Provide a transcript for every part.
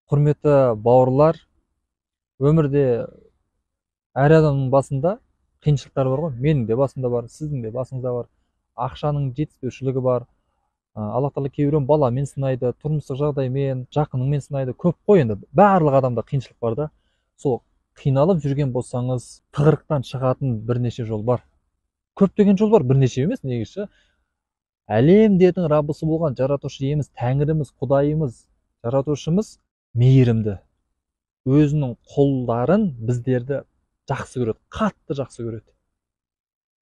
Құрметті бауырлар, өмірде әр адамның басында қиыншылықтар бар ғой. Менің де басымда бар, сіздің де басыңызда бар. Ақшаның жетіспеушілігі бар. Алла тағала кейбіреуін баламен сынайды, тұрмыстық жағдаймен, жақыныңмен сынайды. Көп қой енді. Барлық адамда қиыншылық бар да. Сол қиналып жүрген болсаңыз, тығырықтан шығатын бірнеше жол бар. Көптеген жол бар, бірнеше емес, негізі. Әлемдердің раббысы болған жаратушы иеміз, Тәңіріміз, Құдайымыз, жаратушымыз мейірімді. Өзінің құлдарын, біздерді жақсы көреді, қатты жақсы көреді.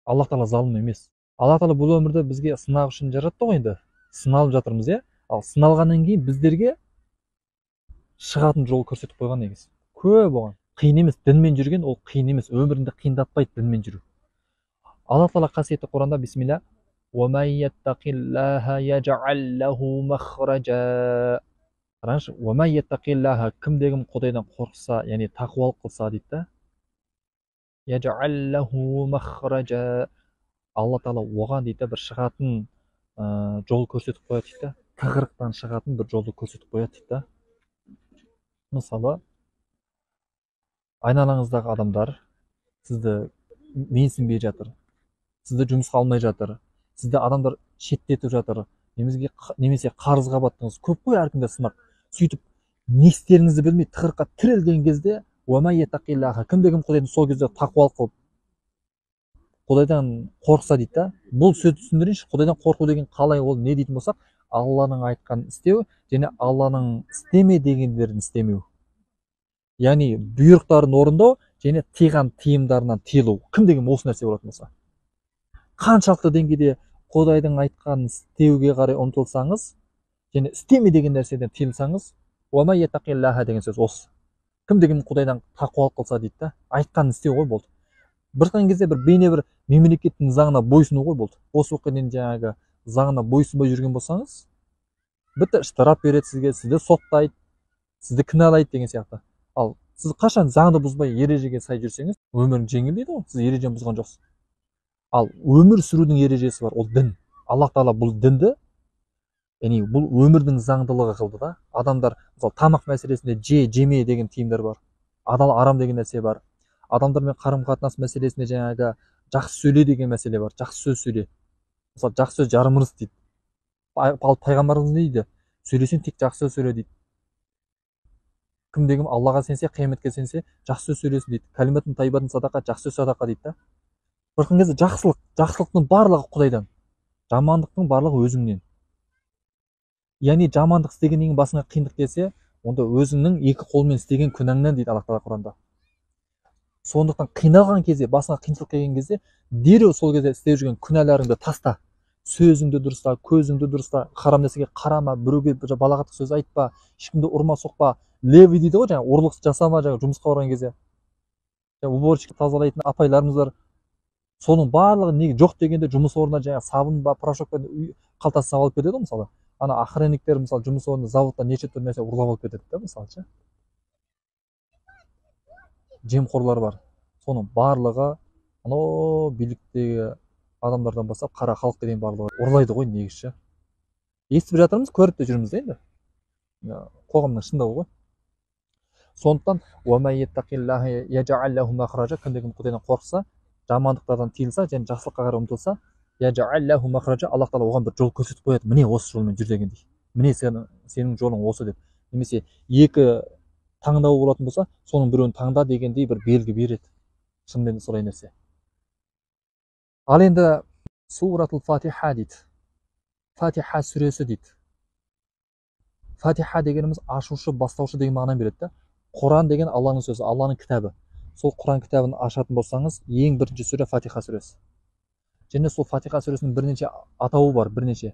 Алла тағала залым емес. Алла тағала бұл өмірді бізге сынақ үшін жаратты ғой енді. Сыналып жатырмыз, иә? Ал сыналғаннан кейін біздерге шығатын жол көрсетіп қойған негізі. Көп оған. Қиын емес, дінмен жүрген ол қиын емес. Өміріңді қиындатпайды дінмен жүру. Алла тағала қасиетті Құранда бисмилля وَمَن يَتَّقِ اللَّهَ يَجْعَل لَّهُ مَخْرَجًا. Қараңызшы, وَمَن يَتَّقِ اللَّهَ, кім-кім Құдайдан қорықса, яғни тақуалық қылса дейді да. يَجْعَل لَّهُ مَخْرَجًا. Алла тағала оған дейді бір шығатын жол көрсетіп қояды дейді. Тығырықтан шығатын бір жолды көрсетіп қояды дейді. Мысалы, айналаңыздағы адамдар сізді менсінбей жатыр, сізді жұмысқа алмай жатыр, сізді адамдар шеттетіп жатыр, немесе қарызға баттыңыз. Көп қой әркімде сынақ. Сөйтіп не істеріңізді білмей тығырыққа тірелген кезде, кім-кім Құдайдан сол кезде тақуалық қылып Құдайдан қорықса дейді да. Бұл сөзді түсіндірейінші. Құдайдан қорқу деген қалай, ол не дейтін болсақ, Алланың айтқанын істеу және Алланың істеме дегендерін істемеу. Яғни бұйрықтарын орындау және тыйған тыйымдарынан тыйылу. Кім деген осы нәрсе болатын болса. Қаншалықты деңгейде Құдайдың айтқанын істеуге қарай ұмтылсаңыз, және істеме деген нәрседен тыйылсаңыз, деген сөз осы. Кім деген Құдайдан тақуалық қылса дейді да, айтқанын істеу ғой болды. Бір кезде бір бейне бір мемлекеттің заңына бойсыну ғой болды. Осы уақытқа жаңағы заңына бойсынбай жүрген болсаңыз, бітті, штраф береді сізге, сізді соттайды, сізді кінәлайды деген сияқты. Ал сіз қашан заңды бұзбай ережеге сай жүрсеңіз, өмірің жеңілдейді ғой, сіз ережені бұзған жоқсыз. Ал өмір сүрудің ережесі бар, ол дін. Аллах тағала бұл дінді, яғни бұл өмірдің заңдылығы қылды да. Адамдар, мысалы, тамақ мәселесінде жеме деген тыйымдар бар. Адал арам деген нәрсе бар. Адамдармен қарым-қатынас мәселесінде жаңағы жақсы сөйле деген мәселе бар. Жақсы сөз сөйле. Мысалы, жақсы сөз жарым ырыс дейді. Пайғамбарымыз не дейді? Сөйлесең тек жақсы сөз сөйле дейді. Кім Аллаға сенсе, қияметке сенсе, жақсы сөз сөйлесін дейді. Кәлиматун тайбатун садақа, жақсы сөз садақа дейді да. Бір кезде жақсылықтың барлығы Құдайдан, жамандықтың барлығы өзіңнен. Яғни жамандық істегеннен кейін басыңа қиындық келсе, онда өзіңнің екі қолмен істеген күнәңнен дейді Алла тағала Құранда. Сондықтан қиналған кезде, басыңа қиыншылық келген кезде, дереу сол кезде істеп жүрген күнәларыңды таста. Сөзіңді дұрыста, көзіңді дұрыста, харам нәрсеге қарама, біреуге балағаттық сөз айтпа, ешкімді ұрма, соқпа. Леви дейді ғой, жаңағы ұрлық жасама, жаңағы жұмысқа барған кезде. Уборщик тазалайтын апайларымыз бар. Соның барлығы неге жоқ дегенде жұмыс орнына жаңағы сабын ба, порошок па қалтасына алып кетеді ғой, мысалы. Ана охранниктер мысалы жұмыс орнында, заводта неше түрлі нәрсе ұрлап алып кетеді да, мысалы ше. Жемқорлар бар. Соның барлығы анау биліктегі адамдардан бастап қара халыққа дейін барлығы ұрлайды ғой негізі. Естіп жатырмыз, көріп те жүрміз да енді. Қоғамның шындығы ғой. Сондықтан кім Құдайдан қорықса, жамандықтардан тыйылса және жақсылыққа қарай ұмтылса, Аллах тағала оған бір жол көрсетіп қояды. Міне осы жолмен жүр дегендей. Міне сенің жолың осы деп. Немесе екі таңдау болатын болса, соның біреуін таңда дегендей бір белгі береді. Шынымен солай нәрсе. Ал енді Суратул Фатиха дейді. Фатиха сүресі дейді. Фатиха дегеніміз ашушы, бастаушы деген мағына береді да. Құран деген Алланың сөзі, Алланың кітабы. Сол Құран кітабын ашатын болсаңыз, ең бірінші сүре Фатиха сүресі. Және сол Фатиха сүресінің бірнеше атауы бар, бірнеше.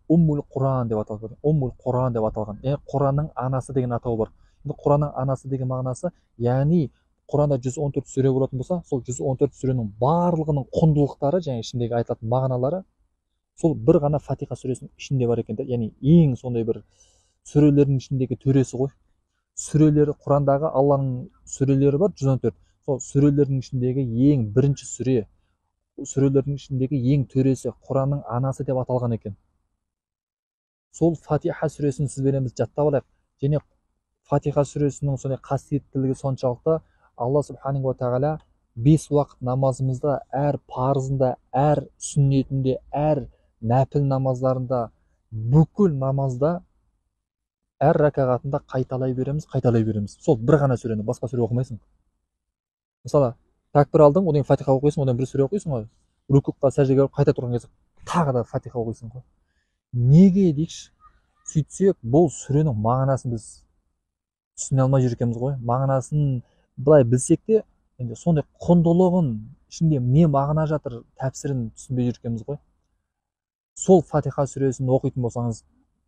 Уммул Құран деп аталған. Уммул Құран деп аталған. Яғни Құранның анасы деген атауы бар. Енді Құранның анасы деген мағынасы, яғни Құранда 114 сүре болатын болса, сол 114 сүренің барлығының құндылықтары, және ішіндегі айтылатын мағыналары, сол бір ғана Фатиха сүресінің ішінде бар екен. Яғни ең сондай бір сүрелердің ішіндегі төресі ғой. Сүрелері, Құрандағы Алланың сүрелері бар 114. Сол сүрелердің ішіндегі ең бірінші сүре, сүрелердің ішіндегі ең төресі, Құранның анасы деп аталған екен. Сол Фатиха сүресін сіздеріміз жаттап алайық. Және фатиха сүресінің сондай қасиеттілігі соншалықты, алла субханаху ва тағала 5 уақыт намазымызда, әр парызында, әр сүннетінде, әр нәпіл намаздарында, бүкіл намазда әр рәкағатында қайталай береміз. Сол бір ғана сүрені, басқа сүре оқымайсың. Мысалы, тәкбір алдың, одан фатиха оқисың, одан бір сүре оқисың ғой. Рукуққа, сәждеге қайта тұрған кезде тағы да фатиха оқисың ғой. Неге дейікші? Сөйтсек, бұл сүренің мағынасын біз түсіне алмай жүргенбіз ғой. Мағынасын былай білсек те, енді сондай құндылығын, ішінде не мағына жатыр, тәпсірін түсінбей жүргенбіз ғой. Сол фатиха сүресін оқитын болсаңыз,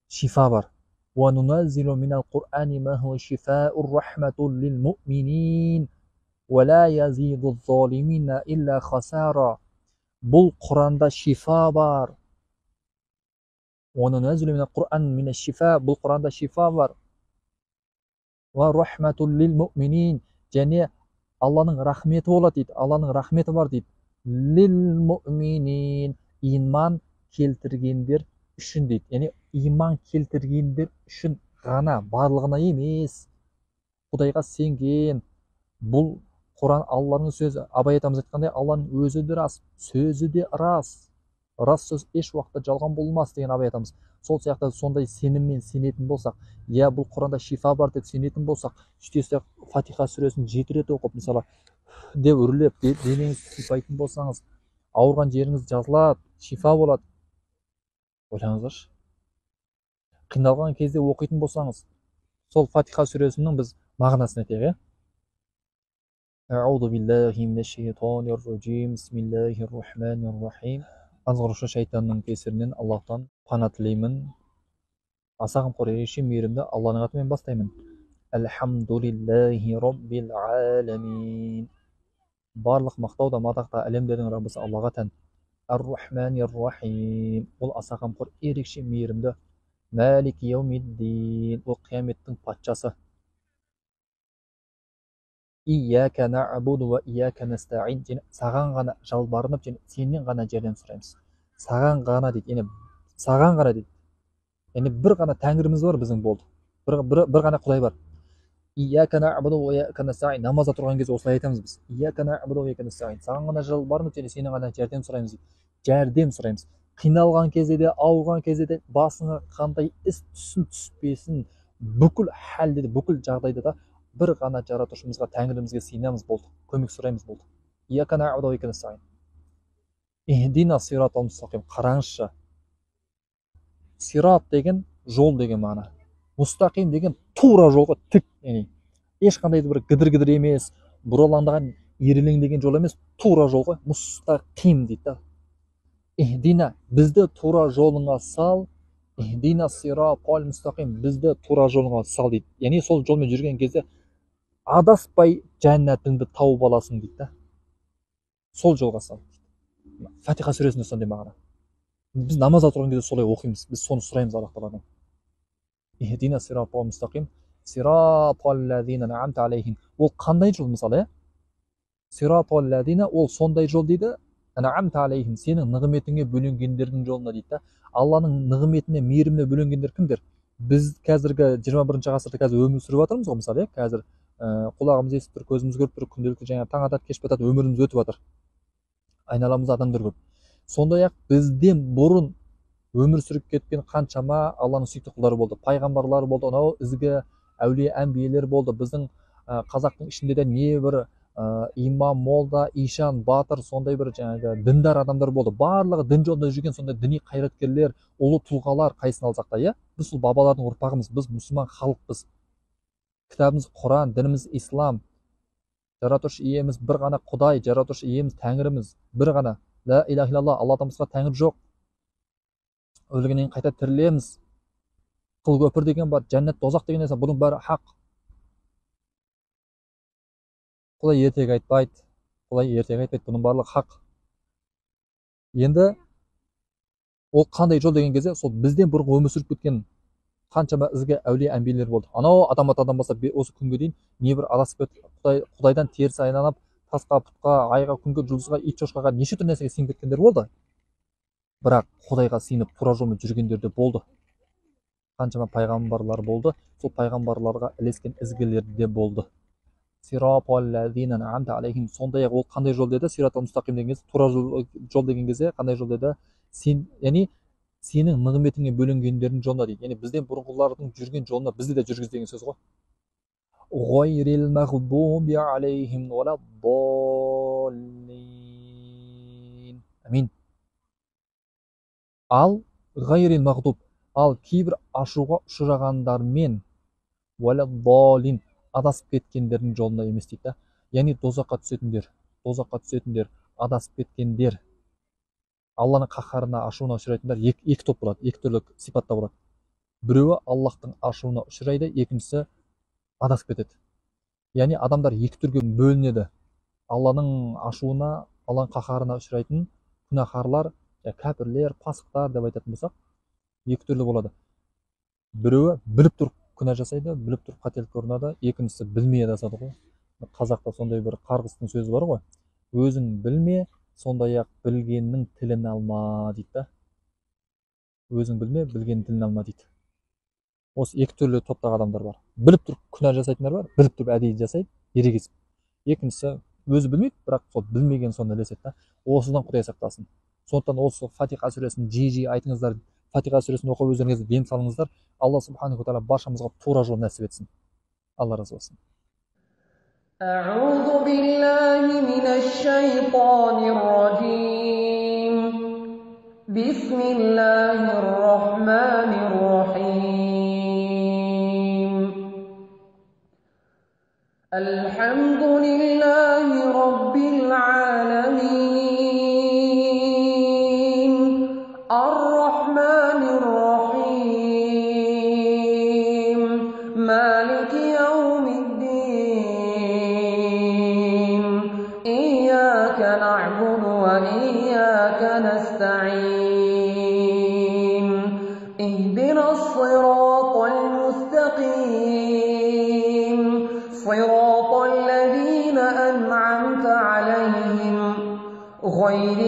шифа бар. وَنُنَزِّلُ مِنَ الْقُرْآنِ مَا هُوَ شِفَاءٌ رَحْمَةٌ لِلْمُؤْمِنِينَ وَلَا يَزِيدُ الظَّالِمِينَ إِلَّا خَسَارًا. Бұл Құранда шифа бар. وَنُنَزِّلُ مِنَ الْقُرْآنِ مِنَ الشِّفَاء. Бұл Құранда шифа бар. وَرَحْمَةٌ لِلْمُؤْمِنِينَ. Және Алланың рахметі болады дейді. Алланың рахметі бар дейді. لِلْمُؤْمِنِينَ. Иман келтіргендер үшін дейді. Яғни иман келтіргендер үшін ғана, барлығына емес. Құдайға сенген. Бұл Құран Алланың сөзі. Абай атамыз айтқандай, Алланың өзі де рас, сөзі де рас. Рас сөз еш уақытта жалған болмас деген Абай атамыз. Сол сияқты сондай сеніммен сенетін болсақ, я бұл Құранда шифа бар деп сенетін болсақ, сөйтсек фатиха сүресін 7 рет оқып, мысалы, деп үрлеп, денеңіз сипайтын болсаңыз, ауырған жеріңіз жазылады, шифа болады. Ойлаңыздаршы. Қиналған кезде оқитын болсаңыз, сол фатиха сүресінің біз мағынасын айтайық. Аузу биллахи минаш шайтанир раджим. Бисмиллахир рахманир рахим. Азғырушы шайтанның кесірінен Аллахтан пана тілеймін. Аса қамқор ерекше мейірімді Алланың атымен бастаймын. Алхамдулиллахи раббил аламин. Барлық мақтау да мадақ та әлемдердің Раббысы Аллаға тән. Ар-рахманир рахим. Ол аса қамқор ерекше мейірімді. Малики яумиддин. Ол қияметтің патшасы. Ияка нa'буду ва ияка настаин. Саған ғана жалбарынып, сенен ғана жәрдем сұраймыз. Саған ғана дейді. Яғни саған ғана дейді. Яғни бір ғана тәңіріміз бар біздің болды. Бір ғана Құдай бар. Ияка нa'буду ва ияка настаин. Намазда тұрған кезде осылай айтамыз біз. Ияка нa'буду ва ияка настаин. Саған ғана жалбарынып, сенен ғана жәрдем сұраймыз дейді. Жәрдем сұраймыз. Қиналған кезде де, ауырған кезде де, басыңа қандай іс түссін түспесін, бүкіл халде де, бүкіл жағдайда да бір ғана жаратушымызға, тәңірімізге сыйынамыз болды. Көмек сұраймыз болды. Ияка нa'буду ва ияка настаин. Ихдина сиратал мустақим. Қараңызшы. Сират деген жол деген мағына. Мустақим деген тура жолға тік, яғни ешқандай бір гідір емес, бұралаңдаған ирелеңдеген жол емес, тура жолға мустақим дейді. Ихдина, бізді тура жолыңа сал. Ихдина сиратал мустақим. Бізді тура жолыңа сал дейді. Яғни сол жолмен жүрген кезде адаспай жәннатыңды тауып аласың дейді. Сол жолға сал. Фатиха сүресінде сондай мағына. Біз намазда тұрған кезде солай оқимыз. Біз соны сұраймыз Аллах Тағаладан. Ихдина сиратал мустақим. Сиратал лазина ан'амта алейхим. Ол қандай жол мысалы? Сиратал лазина, ол сондай жол дейді. Ан'амта алейхим. Сенің нығметіңе бөленгендердің жолына дейді. Алланың нығметіне, мейіріміне бөленгендер кімдер? Біз қазіргі 21-ші ғасырда қазір өмір сүріп жатырмыз ғой, мысалы, қазір құлағымыз естіп тұр, көзіміз көріп тұр, күнделікті жаңа таң атады, кеш батады, өміріміз өтіп жатыр. Айналамызда адамдар көп. Сондай-ақ бізден бұрын өмір сүріп кеткен қаншама Алланың сүйікті құлдары болды. Пайғамбарлар болды, анау ізгі әулие әмбиелер болды. Біздің қазақтың ішінде де небір имам, молда, ишан, батыр, сондай бір жаңағы діндар адамдар болды. Барлығы дін жолында жүрген сондай діни қайраткерлер, ұлы тұлғалар қайсын алсақ та, иә? Біз сол бабалардың ұрпағымыз, біз мұсылман халықпыз. Кітабымыз Құран, дініміз ислам. Жаратушы иеміз бір ғана Құдай, жаратушы иеміз Тәңіріміз бір ғана. Ла иляха илlallah, Алладан басқа тәңір жоқ. Өлгеннен қайта тірілеміз. Қыл көпір деген бар, жәннат, тозақ деген нәрсе, бұның бәрі хақ. Құдай ертегі айтпайды, бұның барлығы хақ. Енді ол қандай жол деген кезде, сол бізден бұрын өмір сүріп кеткен қаншама ізгі әулие әмбиелер болды. Анау адам атадан бастап осы күнге дейін небір адасып кетіп, Құдайдан теріс айланып, тасқа, пұтқа, айға, күнге, жұлдызға, ит шошқаға, неше түрлі нәрсеге сеніп кеткендер болды. Бірақ Құдайға сыйынып тура жолмен жүргендер де болды. қаншама пайғамбарлар болды, сол пайғамбарларға ілескен ізгілер де болды. Сондай ақ ол қандай жол деді? Сират ал-мустақим деген кезде, тура жол деген кезде қандай жол деді? Яғни сенің нығметіңе бөленгендердің жолына дейді. Яғни бізден бұрынғылардың жүрген жолына бізді де жүргіз деген сөз ғой. Ғайрил мағдуби алейхим валаддаллин. Амин. Ал ғайрил мағдуб, ал кейбір ашуға ұшырағандармен валаддаллин, адасып кеткендердің жолына емес дейді. Яғни дозаққа түсетіндер, адасып кеткендер, Алланың қаһарына, ашуына ұшырайтындар екі топ болады, екі түрлі сипатта болады. Біреуі Аллахтың ашуына ұшырайды, екіншісі адасып кетеді. Яғни адамдар екі түрге бөлінеді. Алланың ашуына, Алланың қаһарына ұшырайтын күнәһарлар, кәпірлер, пасықтар деп айтатын болсақ, екі түрлі болады. Біреуі біліп тұрып күнә жасайды, біліп тұрып қателік орнады, екіншісі білмей адасады ғой. Қазақта сондай бір қарғыстың сөзі бар ғой. Өзің білме, сондай ақ білгеннің тілін алма дейді да. Өзің білме, білгеннің тілін алма дейді. Осы екі түрлі топтағы адамдар бар. Біліп тұрып күнә жасайтындар бар, біліп тұрып әдейі жасайды, ерегесіп. Екіншісі өзі білмейді, бірақ сол білмеген соны ілеседі да. Осыдан Құдай сақтасын. Сондықтан осы Фатиха сүресін жиі айтыңыздар. Фатиха сүресін оқып өздеріңізді дем салыңыздар. Алла субханаху тағала баршамызға тура жол нәсіп етсін. Алла разы болсын. أعوذ بالله من الشيطان الرجيم. بسم الله الرحمن الرحيم. الحمد لله رب العالمين. الرحمن الرحيم. مالك يوم الدين. إياك نعبد وإياك نستعين. اهدنا الصراط المستقيم. صراط الذين أنعمت عليهم غير